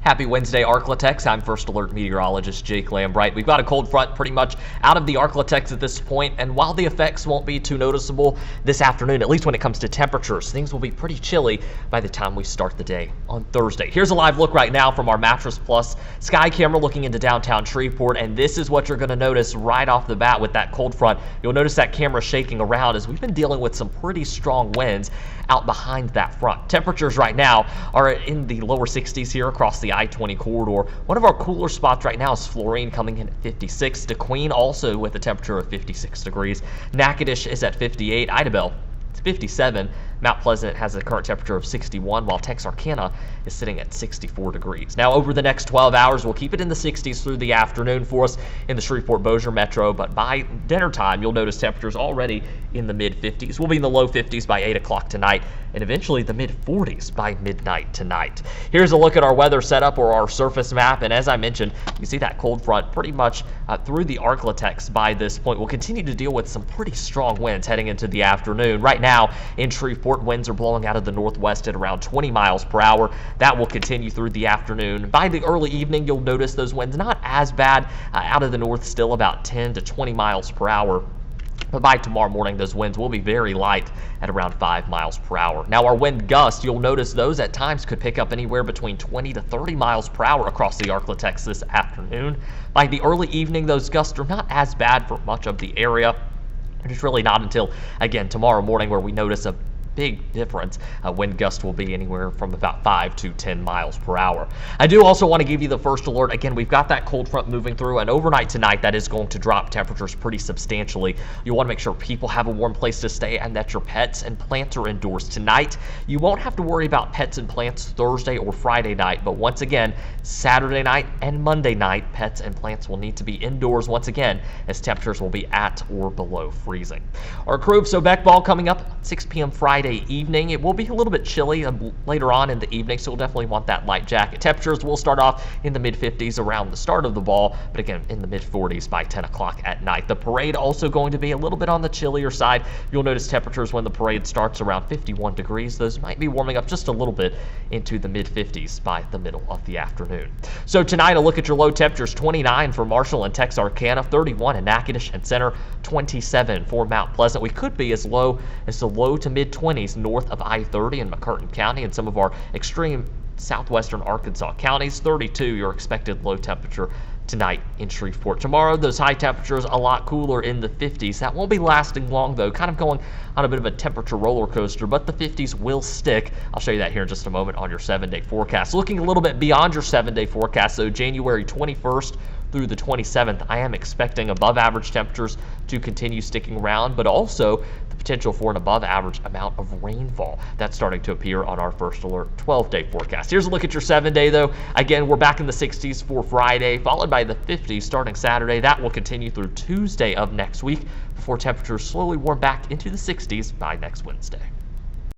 Happy Wednesday, Arklatex. I'm First Alert Meteorologist Jake Lambright. We've got a cold front pretty much out of the Arklatex at this point, and while the effects won't be too noticeable this afternoon, at least when it comes to temperatures, things will be pretty chilly by the time we start the day on Thursday. Here's a live look right now from our Mattress Plus sky camera looking into downtown Shreveport, and this is what you're going to notice right off the bat with that cold front. You'll notice that camera shaking around as we've been dealing with some pretty strong winds out behind that front. Temperatures right now are in the lower 60s here across the I-20 corridor. One of our cooler spots right now is Florine coming in at 56. DeQueen also with a temperature of 56 degrees. Natchitoches is at 58. Idabel, it's 57. Mount Pleasant has a current temperature of 61, while Texarkana is sitting at 64 degrees. Now, over the next 12 hours, we'll keep it in the 60s through the afternoon for us in the Shreveport-Bossier metro, but by dinner time, you'll notice temperatures already in the mid-50s. We'll be in the low 50s by 8 o'clock tonight, and eventually the mid-40s by midnight tonight. Here's a look at our weather setup or our surface map, and as I mentioned, you see that cold front pretty much through the Arklatex by this point. We'll continue to deal with some pretty strong winds heading into the afternoon. Right now, in Shreveport, winds are blowing out of the northwest at around 20 miles per hour. That will continue through the afternoon. By the early evening, you'll notice those winds not as bad out of the north, still about 10 to 20 miles per hour. But by tomorrow morning, those winds will be very light at around 5 miles per hour. Now, our wind gusts, you'll notice those at times could pick up anywhere between 20 to 30 miles per hour across the Arklatex this afternoon. By the early evening, those gusts are not as bad for much of the area. It's really not until, again, tomorrow morning where we notice a big difference. Wind gust will be anywhere from about 5 to 10 miles per hour. I do also want to give you the first alert. Again, we've got that cold front moving through, and overnight tonight that is going to drop temperatures pretty substantially. You want to make sure people have a warm place to stay and that your pets and plants are indoors tonight. You won't have to worry about pets and plants Thursday or Friday night, but once again, Saturday night and Monday night, pets and plants will need to be indoors once again as temperatures will be at or below freezing. Our crew of Sobek ball coming up 6 p.m. Friday evening. It will be a little bit chilly later on in the evening, so we'll definitely want that light jacket. Temperatures will start off in the mid-50s around the start of the ball, but again, in the mid-40s by 10 o'clock at night. The parade also going to be a little bit on the chillier side. You'll notice temperatures when the parade starts around 51 degrees. Those might be warming up just a little bit into the mid-50s by the middle of the afternoon. So tonight, a look at your low temperatures: 29 for Marshall and Texarkana, 31 in Natchitoches and Center, 27 for Mount Pleasant. We could be as low as the low to mid-20s north of I-30 in McCurtain County and some of our extreme southwestern Arkansas counties. 32 your expected low temperature tonight in Shreveport. Tomorrow, those high temperatures a lot cooler in the 50s. That won't be lasting long, though, kind of going on a bit of a temperature roller coaster, but the 50s will stick. I'll show you that here in just a moment on your 7-day forecast. Looking a little bit beyond your 7-day forecast, though, January 21st through the 27th, I am expecting above average temperatures to continue sticking around, but also the potential for an above average amount of rainfall. That's starting to appear on our First Alert 12-day forecast. Here's a look at your 7-day, though. Again, we're back in the 60s for Friday, followed by the 50s starting Saturday. That will continue through Tuesday of next week before temperatures slowly warm back into the 60s by next Wednesday.